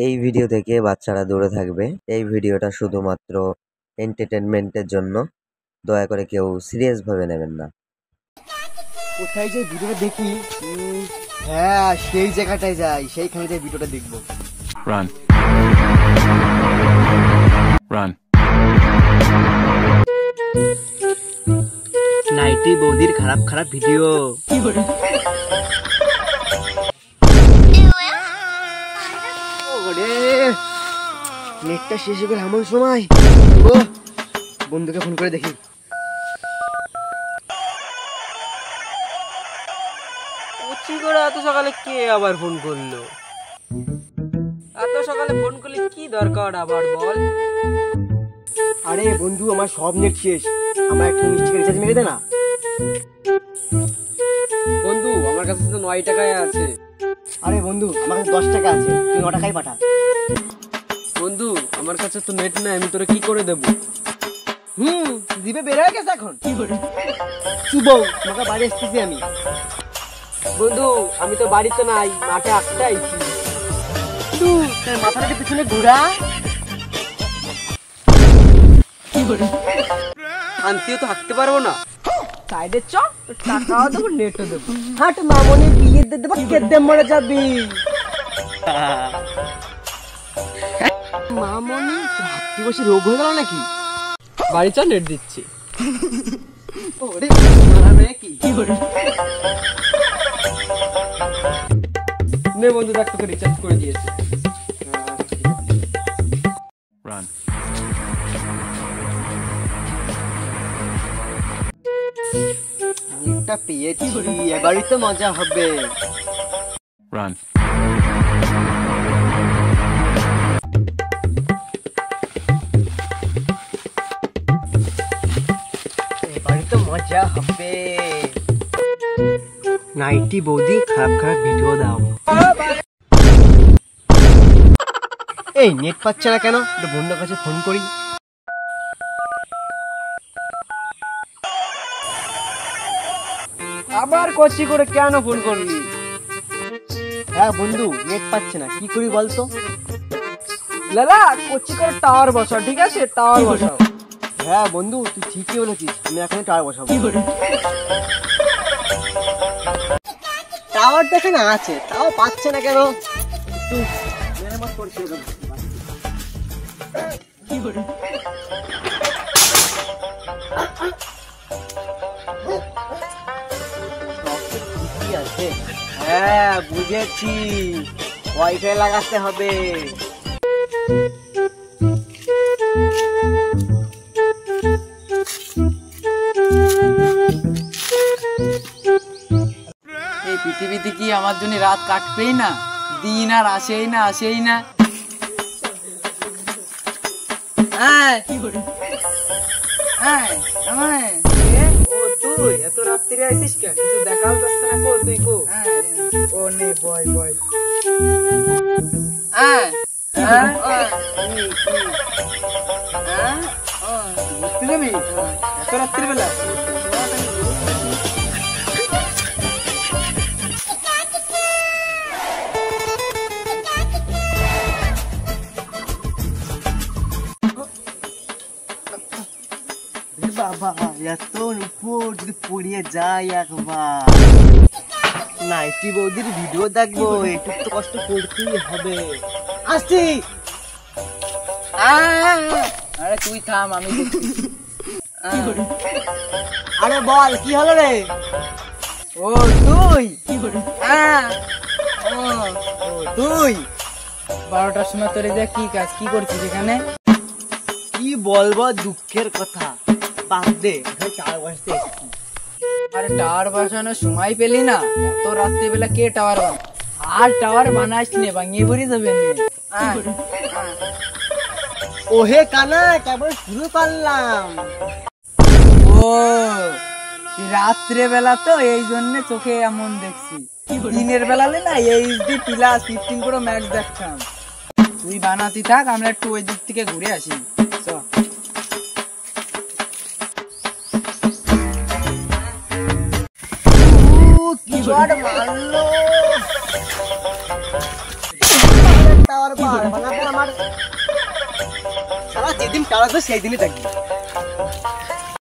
এই ভিডিও থেকে বাচ্চারা দূরে থাকবে। এই ভিডিওটা শুধুমাত্র এন্টারটেনমেন্টের জন্য, দয়া করে কেউ সিরিয়াস ভাবে নেবেন না। কোথায় যে ভিডিওটা দেখি, হ্যাঁ সেই জায়গাটায় যাই, সেইখানে যে ভিডিওটা দেখবো। Run run. নাইটি বৌদির খারাপ খারাপ ভিডিও। কি করে নেটটা শেষ হয়ে গেল এমন সময়, বন্ধুকে ফোন করে দেখি। এত সকালে কে আবার ফোন করলো? এত সকালে ফোন করলে কি দরকার আবার বল? আরে বন্ধু, আমার সব নেট শেষ, আমার একটু মিষ্টিকে রিচার্জ মেরে দে না। বন্ধু আমার কাছে তো 9 টাকায় আছে। আরে বন্ধু, আমার কাছে 10 টাকা আছে, তুই 9 টাকাই পাঠা। বন্ধু আমার কাছে তো নেট নাই, আমি তোরে কি করে দেবো? দিবে বের হয়ে গেছে এখন। কি করে শুভ, তোমাকে বাড়ি আসতেছি আমি। বন্ধু আমি তো বাড়িতে নাই, মাঠে আসতে আইছি। তোর মাথাটাকে পিছনে ঘোরা। কি করে শান্তিও তো হাঁটতে পারবো না। সাইডে চ, টাকাও দেবো নেটও দেবো। হাট মামনি বিয়ে দিয়ে দেবো, কেদে মরে যাবি। মামনি হাঁটতে বসে রোগ হয়ে গেল নাকি? বাড়ি চ, নেট দিচ্ছি। ওরে মারা নাকি? কি করে নে বন্ধু, দেখ তোকে রিচার্জ করে দিয়েছি। রান। নেটটা পেয়েছি, এবারই তো মজা হবে। রান। এবারই তো মজা হবে। নাইটি বৌদি খারাপ খারাপ ভিডিও দাও। এই নেট পাচ্ছে না কেন? বন্ধুর কাছে ফোন করি। আবার কচি করে কেন ফোন করলি? হ্যাঁ বন্ধু, নেট পাচ্ছে না, কি করি বলতো? লালা কচি করে টাওয়ার বসাও, ঠিক আছে? টাওয়ার বসাও। হ্যাঁ বন্ধু, তুই ঠিকই বলেছিস, আমি এখানে টাওয়ার বসাবো। টাওয়ার দেখে না আছে, তাও পাচ্ছে না কেন? একটু মেরামত করতে হবে। কি করে ঠিকই আছে। হ্যাঁ বুঝেছি, ওয়াইফাই লাগাতে হবে। এই পৃথিবীতে কি আমার জন্য রাত কাটবেই না? দিন আর আসেই না, আসেই না। তুই এত রাত্রিরে আইছিস কে? কিছু দেখাও যাচ্ছে না। কো তুই কো? ও নে বয় বয়। বুঝতে যাবি এত রাত্রি বেলা? বাবা এত উপর যদি পড়িয়ে যায় একবার। নাইটি বৌদির ভিডিও দেখবো, একটু তো কষ্ট করতেই হবে। আসছি। আরে তুই থাম, আমি দেখছি। আরে বল, কি হলো রে? ও তুই? তুই 12টার সময় তোর যা কি কাজ, কি করছিস এখানে? কি বলবো দুঃখের কথা, বাদ দে, 4 বসতে এসেছি। আরে টাওয়ার বসানোর সময় পেলি না? এত রাত্রিবেলা কে টাওয়ার বানায়? আর টাওয়ার বানাস নে, ভাঙিয়ে পড়ে যাবে। ওহে কানা, কেবল শুরু করলাম। ও রাত্রে বেলা তো এই জন্য চোখে এমন দেখছি। দিনের বেলা না HD প্লাস 15 Pro Max দেখতাম। তুই বানাতি থাক, আমরা একটু ওই দিক থেকে ঘুরে আসি। কি শট মারলো। বারবার বানাবে আমার সারা যেদিন টাড়াবে সেই দিনই থাকবে